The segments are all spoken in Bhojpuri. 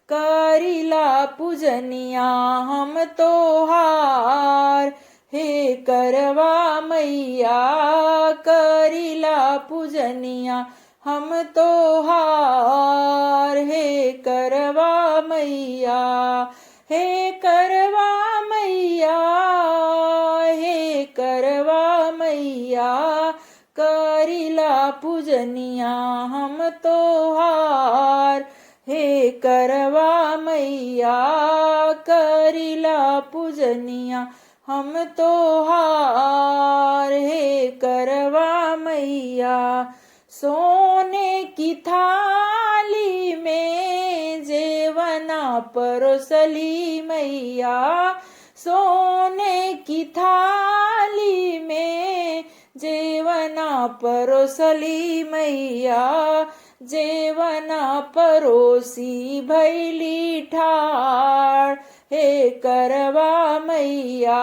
करिला पूजनिया हम तोहार। हे करवा मैया करिला पूजनिया हम तोहार। हे करवा मैया, हे करवा मैया, हे करवा मैया करिला पूजनिया हम तोहार। हे करवा मैया करिला पूजनिया हम तोहार। हे करवा मैया सोने की थाली में जेवना परोसली मैया। सोने की थाली में जेवना परोसली मैया। जेवना परोसी भैली ठाड़। हे करवा मैया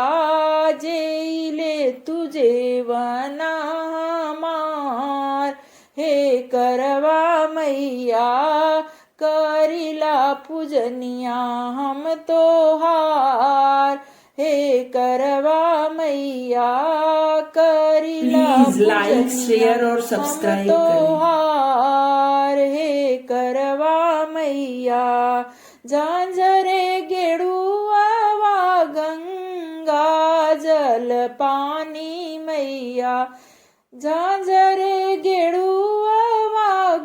जेले तू जेवना हमार। हे करवा मैया करिला पूजनिया हम तोहार। हे करवा मैया करिला लाइक शेयर और सब्सक्राइब करें। तोहार। हे करवा मैया झांझरे गेड़ुआ गंगा जल पानी मैया। झांझरे गेड़ुआ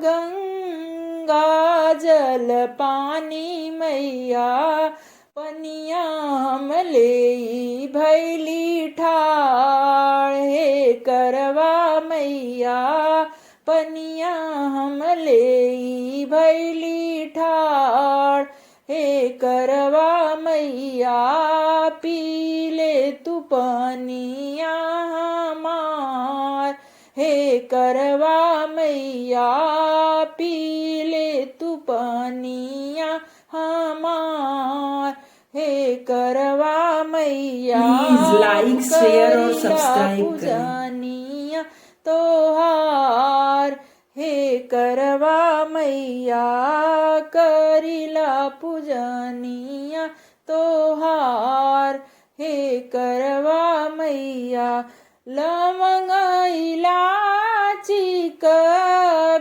गंगा जल पानी मैया। पनिया हम लेई भैली ठाड़। हे करवा मैया पनिया हम लेई भैली ठाड़। हे करवा मैया पीले तू पनिया हमार। हे करवा मैया पीले तू पनिया हमार। हे करवा मैया लाइक शेयर और सब्सक्राइब करें। पूजनिया तोहार। हे करवा मैया करिला पूजनिया तोहार। हे करवा मैया लवंग इलाची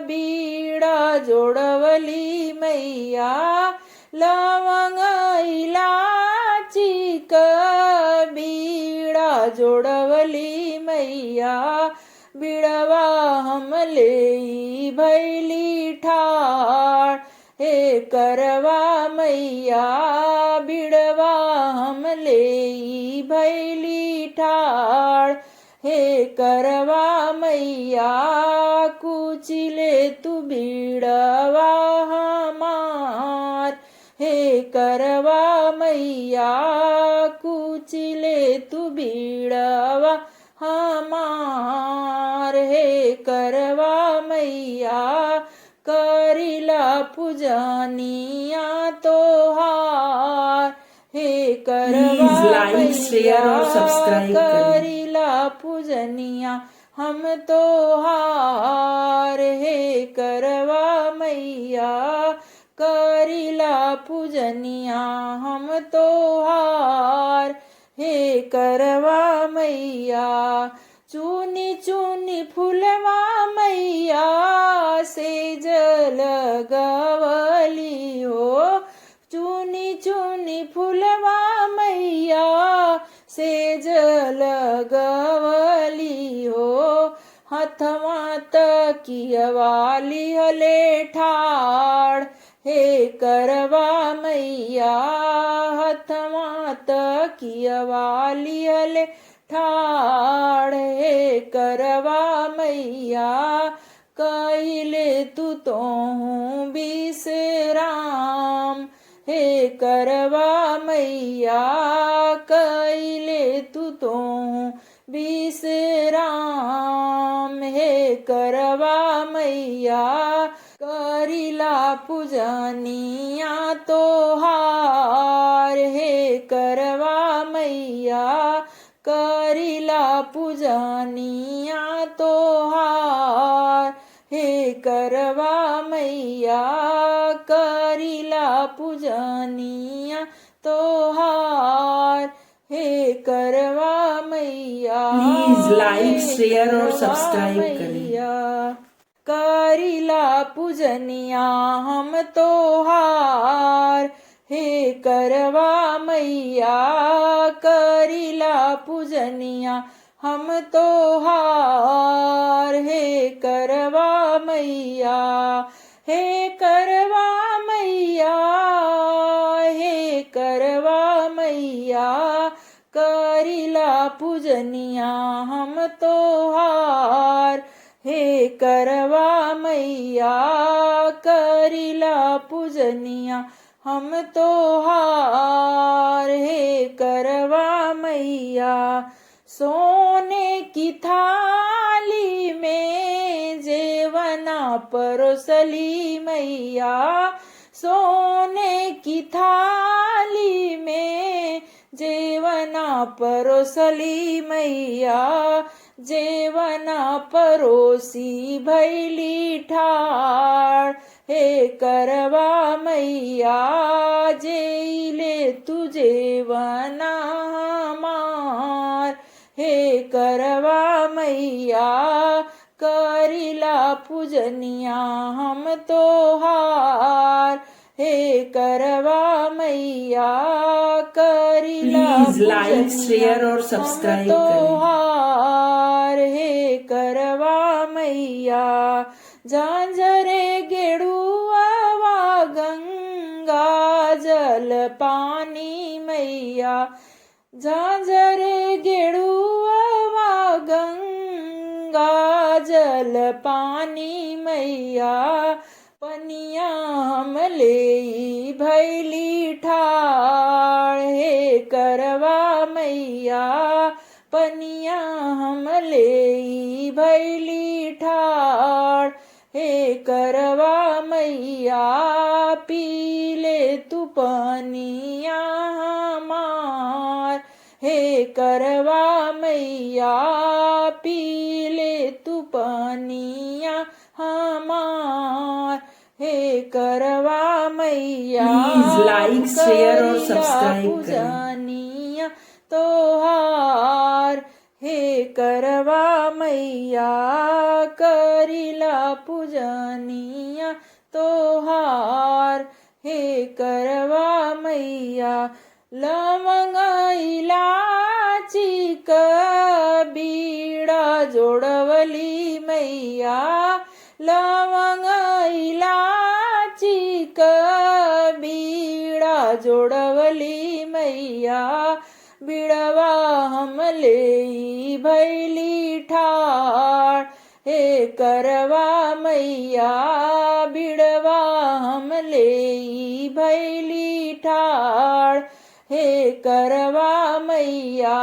बीड़ा जोड़वली मैया। लवंग इलाची बीड़ा जोड़वली मैया। बिड़वा हम लेई भैली ठाड़। हे करवा मैया बिड़वा हम लेई भैली ठाड़। हे करवा मैया कुचिले तू बिड़वा हमार। हे करवा मैया कुचिले तू बिड़वा हमार। हे करवा मैया करिला पूजनिया तोहार। हे करवा मैया करिला पूजनिया हम तोहार। हे करवा मैया करिला पूजनिया हम तोहार। हे करवा मैया चुनी चुनी फुलवा मैया से जल गवली हो। चुनी चुनी फुलवा मैया से जल गवली हो। हथवा तकियवाली हले ठाड़। हे करवा मैया हथवा तकियवाली हले ठाड़। हे करवा मैया कहिले तू तोहूँ बिसराम। हे करवा मैया कहिले तू तोहूँ बिसराम। हे करवा मैया करिला पूजनिया तोहार। हे करवा मैया करिला पूजनिया तोहार। हे करवा मैया करिला पूजनिया तोहार हे करवा मैया Please like, हे share और करवा subscribe करें। मैया करिला पूजनिया हम तोहार हे करवा मैया करिला पूजनिया हम तोहार हे करवा मैया हे करवा मैया हे करवा मैया करिला पूजनिया हम तोहार हे करवा मैया करिला पूजनिया हम तोहार हे करवा मैया सोने की थाली में जेवना परोसली मैया सोने की थाली में जेवना परोसली मैया जेवना परोसी भैली ठाड़ हे करवा मैया जेले तुझे वना हमार हे करवा मैया करिला पूजनिया हम तोहार हे करवा मैया करिला Please like, पूजनिया share और हम subscribe करें। तोहार हे करवा मैया झांझरे गेड़ुआ गंगा जल पानी मैया झांझरे गेड़ुआ गंगा जल पानी मैया पनिया हम ले भैली ठाड़ हे करवा मैया पनिया हम ले भैली ठाड़ हे करवा मैया पीले तू पनिया हमार हे करवा मैया पीले तू पनिया हमार हे करवा मैया Please like, share और करिला subscribe करें। पूजनिया तोहार हे करवा मैया करिला पूजनिया तोहार हे करवा मैया लवंग इलाची बीड़ा जोड़वली मैया लवंग इलाची बीड़ा जोड़वली मैया बिड़वा हम ले भैली ठाड़ हे करवा मैया बिड़वा हम ले भैली ठाड़ हे करवा मैया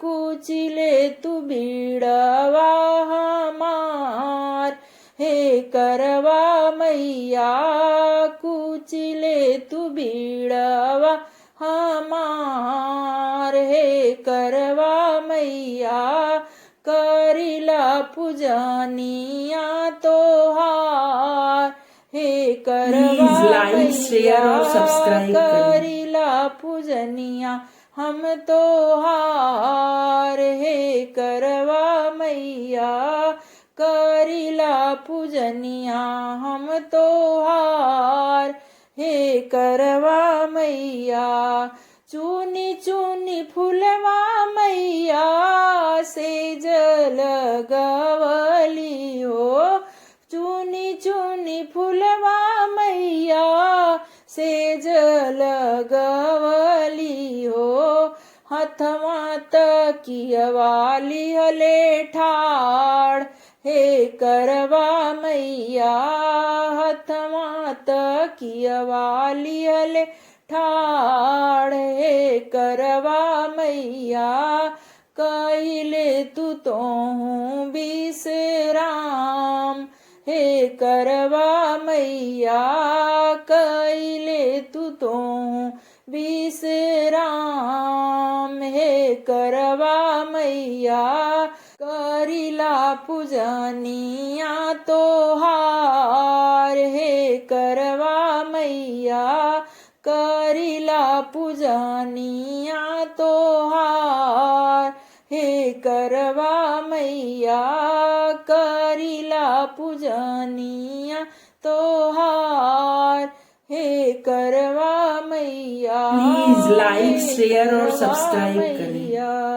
कुचिले तू बिड़वा हमार हे करवा मैया कुचिले तू बिड़वा हमार हे करवा मैया करिला पूजनिया तोहार हे करवा Please like, share और subscribe करें। करिला पूजनिया हम तोहार हे करवा मैया करिला पूजनिया हम तोहार हे करवा मैया चुनी चुनी फुलवा मैया से जल गवली हो चुनी चुनी फुलवा मैया से जल गवली हो हथवा तकियवाली हले ठाड़ हे करवा मैया हथवा तकियवाली हले ठाड़ हे करवा मैया कहिले तू तो विश्राम हे करवा मैया कहिले तू तो विश्राम हे करवा मैया करिला पूजनिया तोहार हे करवा मैया करिला पूजनिया तोहार हे करवा मैया करिला पूजनिया तोहार हे करवा मैया Please like, हे share और करवा subscribe करें। मैया।